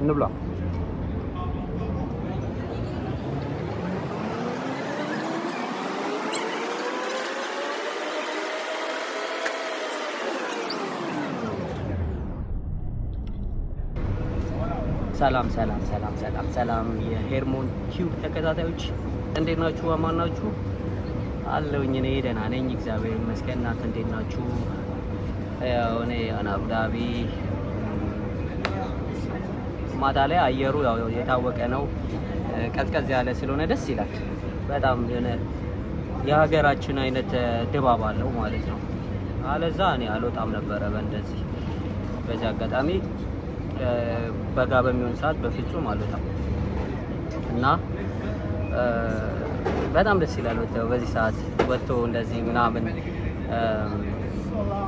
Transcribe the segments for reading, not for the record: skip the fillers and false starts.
እንብላ። ሰላም ሰላም ሰላም ሰላም ሰላም የሄርሞን ቲዩብ ተከታታዮች እንዴት ናችሁ? አማን ናችሁ? አለሁኝ እኔ ደህና ነኝ፣ እግዚአብሔር ይመስገን። እናንተ እንዴት ናችሁ? ያው እኔ አቡዳቢ ማታ ላይ አየሩ ያው የታወቀ ነው፣ ቀዝቀዝ ያለ ስለሆነ ደስ ይላል በጣም። የሀገራችን አይነት ድባብ አለው ማለት ነው። አለዛ እኔ አልወጣም ነበረ በእንደዚህ በዚህ አጋጣሚ በጋ በሚሆን ሰዓት በፍጹም አልወጣም እና በጣም ደስ ይላል ወጥተው በዚህ ሰዓት ወጥቶ እንደዚህ ምናምን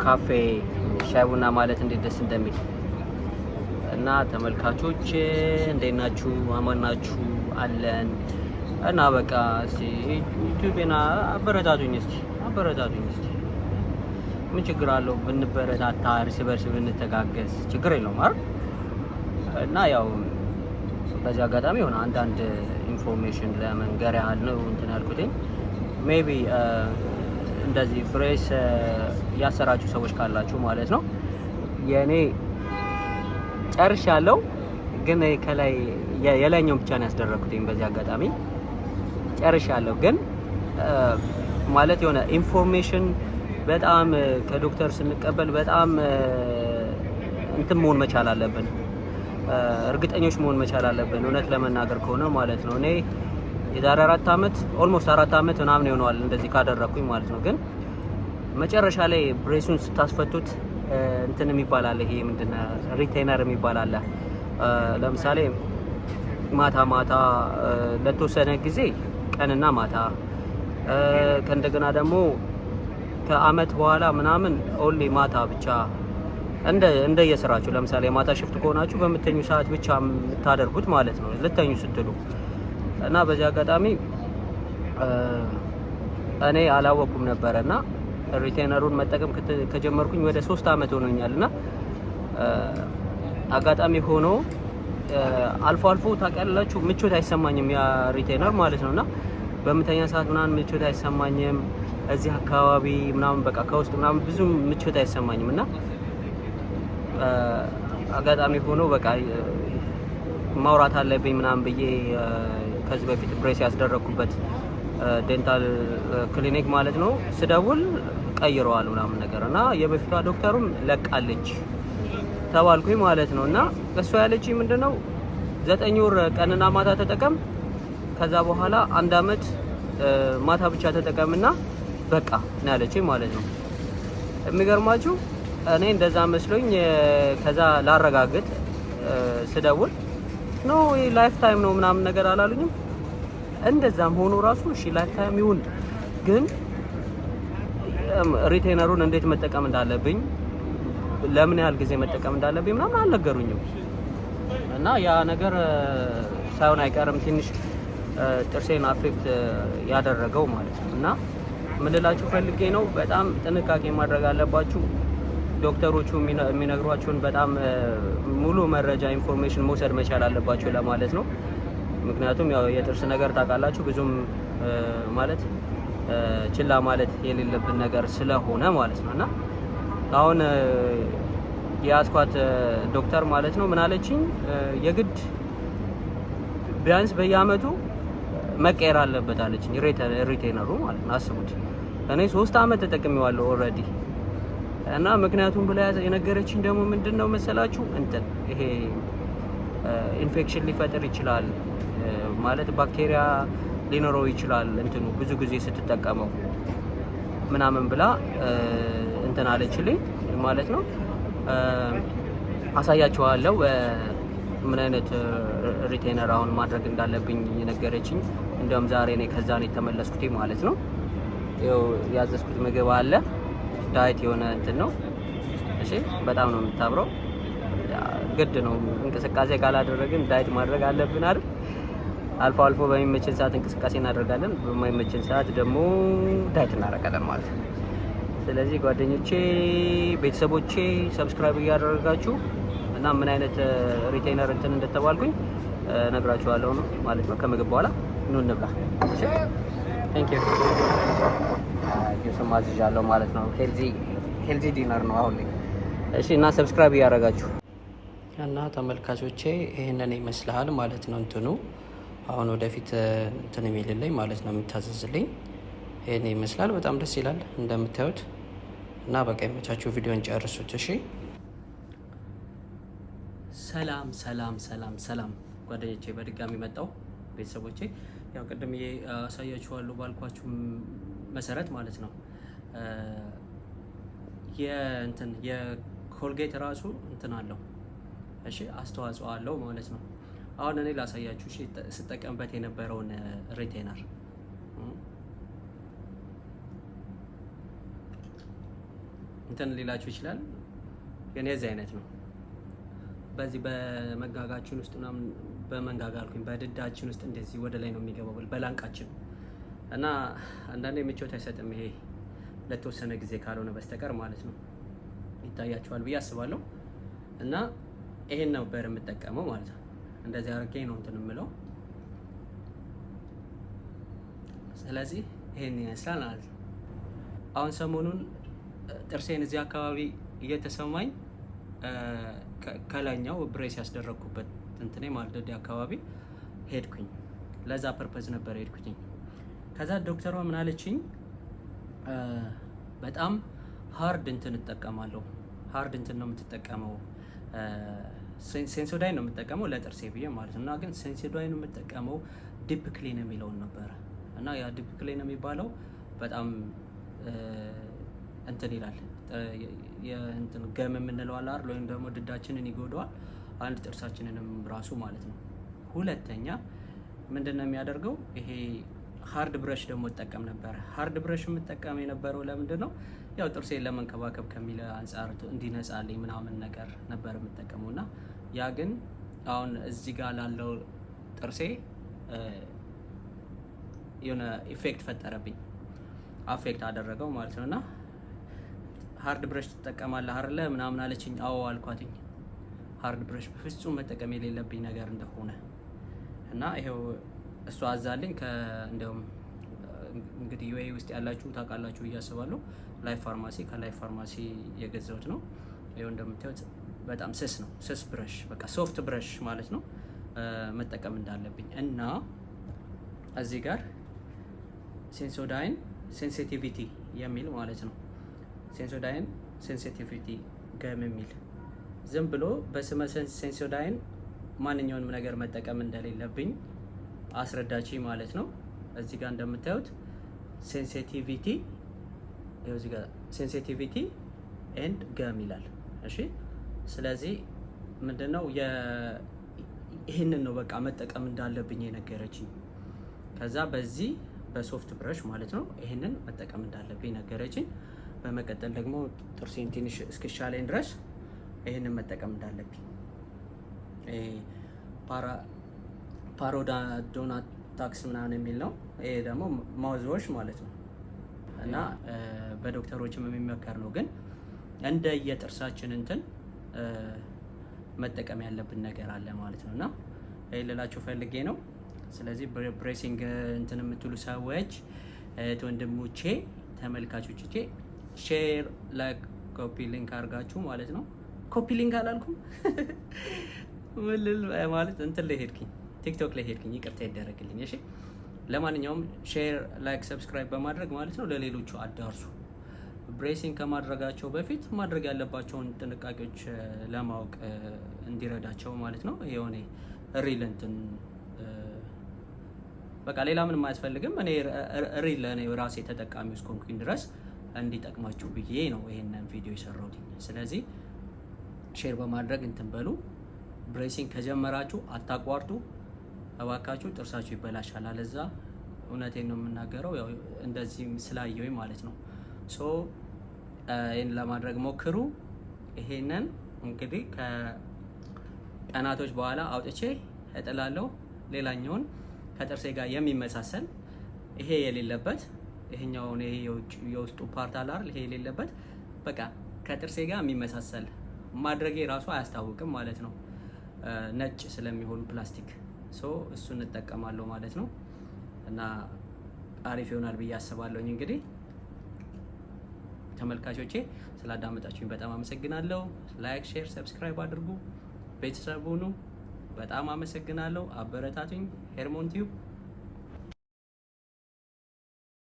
ካፌ ሻይ ቡና ማለት እንዴት ደስ እንደሚል እና ተመልካቾች እንዴት ናችሁ? አማን ናችሁ? አለን እና በቃ እስቲ ዩቲዩብና አበረታቱኝ እስቲ ምን ችግር አለው ብንበረታታ፣ እርስ በርስ ብንተጋገዝ ችግር የለውም አይደል? እና ያው በዚህ አጋጣሚ ሆነ አንዳንድ ኢንፎርሜሽን ለመንገር ያህል ነው እንትን ያልኩትኝ። ሜቢ እንደዚህ ፍሬስ ያሰራችሁ ሰዎች ካላችሁ ማለት ነው። የኔ ጨርሻለሁ፣ ግን ከላይ የላይኛው ብቻ ነው ያስደረኩትኝ። በዚህ አጋጣሚ ጨርሻለሁ፣ ግን ማለት የሆነ ኢንፎርሜሽን በጣም ከዶክተር ስንቀበል በጣም እንትን መሆን መቻል አለብን፣ እርግጠኞች መሆን መቻል አለብን። እውነት ለመናገር ከሆነ ማለት ነው እኔ የዛሬ 4 አመት ኦልሞስት 4 አመት ምናምን ይሆነዋል እንደዚህ ካደረኩኝ ማለት ነው። ግን መጨረሻ ላይ ብሬሱን ስታስፈቱት እንትን የሚባል አለ፣ ይሄ ምንድነው ሪቴነር የሚባል አለ። ለምሳሌ ማታ ማታ ለተወሰነ ጊዜ ቀንና ማታ ከእንደገና ደግሞ ከአመት በኋላ ምናምን ኦንሊ ማታ ብቻ እንደ የስራችሁ። ለምሳሌ ማታ ሽፍት ከሆናችሁ በምተኙ ሰዓት ብቻ የምታደርጉት ማለት ነው ልተኙ ስትሉ። እና በዚህ አጋጣሚ እኔ አላወኩም ነበረና ሪቴነሩን መጠቀም ከጀመርኩኝ ወደ 3 አመት ሆኖኛልና አጋጣሚ ሆኖ አልፎ አልፎ ታውቃላችሁ ምቾት አይሰማኝም ያ ሪቴነር ማለት ነውና በምተኛ ሰዓት ምናምን ምቾት አይሰማኝም። እዚህ አካባቢ ምናምን በቃ ከውስጥ ምናምን ብዙ ምቾት አይሰማኝም እና አጋጣሚ ሆኖ በቃ ማውራት አለብኝ ምናምን ብዬ ከዚህ በፊት ብሬስ ያስደረኩበት ዴንታል ክሊኒክ ማለት ነው ስደውል ቀይረዋል ምናምን ነገር እና የበፊቷ ዶክተሩም ለቃለች ተባልኩኝ ማለት ነው። እና እሷ ያለችኝ ምንድነው 9 ወር ቀንና ማታ ተጠቀም፣ ከዛ በኋላ 1 አመት ማታ ብቻ ተጠቀምና በቃ ነው ያለችኝ ማለት ነው። የሚገርማችሁ እኔ እንደዛ መስሎኝ ከዛ ላረጋግጥ ስደውል ነው ላይፍ ታይም ነው ምናምን ነገር አላሉኝም። እንደዛም ሆኖ ራሱ እሺ ላይፍ ታይም ይሁን፣ ግን ሪቴነሩን እንዴት መጠቀም እንዳለብኝ ለምን ያህል ጊዜ መጠቀም እንዳለብኝ ምናምን አልነገሩኝም። እና ያ ነገር ሳይሆን አይቀርም ትንሽ ጥርሴን አፌክት ያደረገው ማለት ነው። እና ምን ልላችሁ ፈልጌ ነው በጣም ጥንቃቄ ማድረግ አለባችሁ። ዶክተሮቹ የሚነግሯችሁን በጣም ሙሉ መረጃ ኢንፎርሜሽን መውሰድ መቻል አለባችሁ ለማለት ነው። ምክንያቱም ያው የጥርስ ነገር ታውቃላችሁ ብዙም ማለት ችላ ማለት የሌለብን ነገር ስለሆነ ማለት ነው። እና አሁን የአስኳት ዶክተር ማለት ነው ምን አለችኝ፣ የግድ ቢያንስ በየአመቱ መቀየር አለበት አለችኝ ሪቴነሩ ማለት ነው። አስቡት እኔ 3 አመት ተጠቅሜዋለሁ ኦልሬዲ። እና ምክንያቱም ብላ የነገረችኝ ደግሞ ምንድነው መሰላችሁ እንትን ይሄ ኢንፌክሽን ሊፈጥር ይችላል ማለት ባክቴሪያ ሊኖረው ይችላል እንትኑ ብዙ ጊዜ ስትጠቀመው ምናምን ብላ እንትን አለችልኝ ማለት ነው። አሳያችኋለሁ ምን አይነት ሪቴነር አሁን ማድረግ እንዳለብኝ የነገረችኝ። እንደውም ዛሬ እኔ ከዛ ነው የተመለስኩት ማለት ነው። ይኸው ያዘዝኩት ምግብ አለ፣ ዳይት የሆነ እንትን ነው። እሺ በጣም ነው የምታብረው። ግድ ነው እንቅስቃሴ ካላደረግን ዳይት ማድረግ አለብን አይደል? አልፎ አልፎ በሚመችን ሰዓት እንቅስቃሴ እናደርጋለን፣ በማይመችን ሰዓት ደግሞ ዳይት እናደርጋለን ማለት ነው። ስለዚህ ጓደኞቼ፣ ቤተሰቦቼ ሰብስክራይብ እያደረጋችሁ እና ምን አይነት ሪቴነር እንትን እንደተባልኩኝ ነግራችኋለሁ ነው ማለት ነው። ከምግብ በኋላ ኑ እንብላ። እሺ ቴንክ ዩ ጁስም አዝዣለሁ ማለት ነው። ሄልዚ ዲነር ነው አሁን ላይ። እሺ እና ሰብስክራይብ እያደረጋችሁ እና ተመልካቾቼ ይሄንን ይመስላል ማለት ነው። እንትኑ አሁን ወደፊት እንትን የሚልልኝ ማለት ነው የሚታዘዝልኝ ይሄን ይመስላል። በጣም ደስ ይላል እንደምታዩት እና በቃ የመቻችሁ ቪዲዮን ጨርሱት። እሺ ሰላም ሰላም ሰላም ሰላም ጓደኞቼ፣ በድጋሚ መጣው ቤተሰቦቼ። ያው ቅድም አሳያችኋለሁ ባልኳችሁ መሰረት ማለት ነው የኮልጌት ራሱ እንትን አለው እሺ፣ አስተዋጽኦ አለው ማለት ነው። አሁን እኔ ላሳያችሁ እሺ፣ ስጠቀምበት የነበረውን ሪቴነር እንትን ሊላችሁ ይችላል፣ ግን የዚህ አይነት ነው። በዚህ በመጋጋችን ውስጥ ምናምን በመንጋጋ አልኩኝ በድዳችን ውስጥ እንደዚህ ወደ ላይ ነው የሚገባው በላንቃችን እና አንዳንዴ ምቾት አይሰጥም ይሄ ለተወሰነ ጊዜ ካልሆነ በስተቀር ማለት ነው። ይታያችኋል ብዬ አስባለሁ። እና ይሄን ነበር የምጠቀመው ማለት ነው። እንደዚህ አድርጌ ነው እንትን የምለው። ስለዚህ ይሄን ይመስላል ማለት ነው። አሁን ሰሞኑን ጥርሴን እዚህ አካባቢ እየተሰማኝ ከላይኛው ብሬስ ያስደረግኩበት እንትኔ ማለት አካባቢ ሄድኩኝ። ለዛ ፐርፐዝ ነበር ሄድኩኝ። ከዛ ዶክተሯ ምን አለችኝ? በጣም ሃርድ እንትን እጠቀማለሁ። ሃርድ እንትን ነው የምትጠቀመው፣ ሴንሶዳይን ነው የምትጠቀመው ለጥርሴ ብዬ ማለት ነው። እና ግን ሴንሶዳይን ነው የምትጠቀመው ዲፕ ክሊን የሚለውን ነበረ። እና ያ ዲፕ ክሊን የሚባለው በጣም እንትን ይላል፣ የእንትን ገም የምንለው አለ አይደል? ወይም ደግሞ ድዳችንን ይጎዳዋል፣ አንድ ጥርሳችንንም ራሱ ማለት ነው። ሁለተኛ ምንድነው የሚያደርገው? ይሄ ሃርድ ብረሽ ደግሞ እጠቀም ነበር። ሃርድ ብረሽ የምጠቀም የነበረው ለምንድን ነው? ያው ጥርሴን ለመንከባከብ ከሚል አንጻር እንዲነጻልኝ ምናምን ነገር ነበር የምጠቀመው። እና ያ ግን አሁን እዚህ ጋር ላለው ጥርሴ የሆነ ኢፌክት ፈጠረብኝ፣ አፌክት አደረገው ማለት ነው። እና ሃርድ ብረሽ ትጠቀማለህ አይደለ ምናምን አለችኝ። አዎ አልኳትኝ። ሃርድ ብረሽ በፍጹም መጠቀም የሌለብኝ ነገር እንደሆነ እና ይሄው እሷ አዛልኝ። እንደውም እንግዲህ ዩኤኢ ውስጥ ያላችሁ ታውቃላችሁ እያስባለሁ። ላይፍ ፋርማሲ፣ ከላይፍ ፋርማሲ የገዛሁት ነው። ይኸው እንደምታዩት በጣም ስስ ነው፣ ስስ ብረሽ፣ በቃ ሶፍት ብረሽ ማለት ነው መጠቀም እንዳለብኝ እና እዚህ ጋር ሴንሶዳይን ሴንሲቲቪቲ የሚል ማለት ነው። ሴንሶዳይን ሴንሲቲቪቲ ገም የሚል ዝም ብሎ በስመ ሴንሶዳይን ማንኛውንም ነገር መጠቀም እንደሌለብኝ አስረዳች ማለት ነው። እዚህ ጋር እንደምታዩት ሴንሲቲቪቲ፣ እዚህ ጋር ሴንሲቲቪቲ ኤንድ ገም ይላል። እሺ ስለዚህ ምንድነው ይህንን ነው በቃ መጠቀም እንዳለብኝ የነገረችኝ። ከዛ በዚህ በሶፍት ብረሽ ማለት ነው ይህንን መጠቀም እንዳለብኝ ነገረችኝ። በመቀጠል ደግሞ ጥርሴን ትንሽ እስኪሻለኝ ድረስ ይህንን መጠቀም እንዳለብኝ ፓሮዶንታክስ ምናምን የሚል ነው። ይሄ ደግሞ ማውዝዋሽ ማለት ነው እና በዶክተሮችም የሚመከር ነው። ግን እንደ የጥርሳችን እንትን መጠቀም ያለብን ነገር አለ ማለት ነው። እና ይሄ ልላችሁ ፈልጌ ነው። ስለዚህ ብሬሲንግ እንትን የምትሉ ሰዎች ወንድሞቼ፣ ተመልካቾቼ ሼር፣ ላይክ፣ ኮፒ ሊንክ አድርጋችሁ ማለት ነው። ኮፒ ሊንክ አላልኩም ማለት እንትን ላይ ሄድኩኝ፣ ቲክቶክ ላይ ሄድኩኝ፣ ይቅርታ ይደረግልኝ። እሺ ለማንኛውም ሼር፣ ላይክ፣ ሰብስክራይብ በማድረግ ማለት ነው ለሌሎቹ አዳርሱ። ብሬሲንግ ከማድረጋቸው በፊት ማድረግ ያለባቸውን ጥንቃቄዎች ለማወቅ እንዲረዳቸው ማለት ነው። የሆነ ሪል እንትን በቃ ሌላ ምንም አያስፈልግም። እኔ ሪል ለእኔ ራሴ ተጠቃሚ እስከሆንኩኝ ድረስ እንዲጠቅማችሁ ብዬ ነው ይሄንን ቪዲዮ የሰራሁት። ስለዚህ ሼር በማድረግ እንትን በሉ። ብሬሲንግ ከጀመራችሁ አታቋርጡ እባካችሁ፣ ጥርሳችሁ ይበላሻል። አለዛ እውነቴን ነው የምናገረው፣ ያው እንደዚህ ስላየሁኝ ማለት ነው። ሶ ይሄን ለማድረግ ሞክሩ። ይሄንን እንግዲህ ከቀናቶች በኋላ አውጥቼ እጥላለሁ። ሌላኛውን ከጥርሴ ጋር የሚመሳሰል ይሄ የሌለበት ይሄኛውን ይሄ የውስጡ ፓርት አለ አይደል? ይሄ የሌለበት በቃ ከጥርሴ ጋር የሚመሳሰል ማድረጌ ራሱ አያስታውቅም ማለት ነው፣ ነጭ ስለሚሆን ፕላስቲክ። እሱን እንጠቀማለሁ ማለት ነው እና አሪፍ ይሆናል ብዬ አስባለሁኝ። እንግዲህ ተመልካቾቼ ስላዳመጣችሁኝ በጣም አመሰግናለሁ። ላይክ፣ ሼር፣ ሰብስክራይብ አድርጉ፣ ቤተሰብ ሁኑ። በጣም አመሰግናለሁ። አበረታቱኝ። ሄርሞን ቲዩብ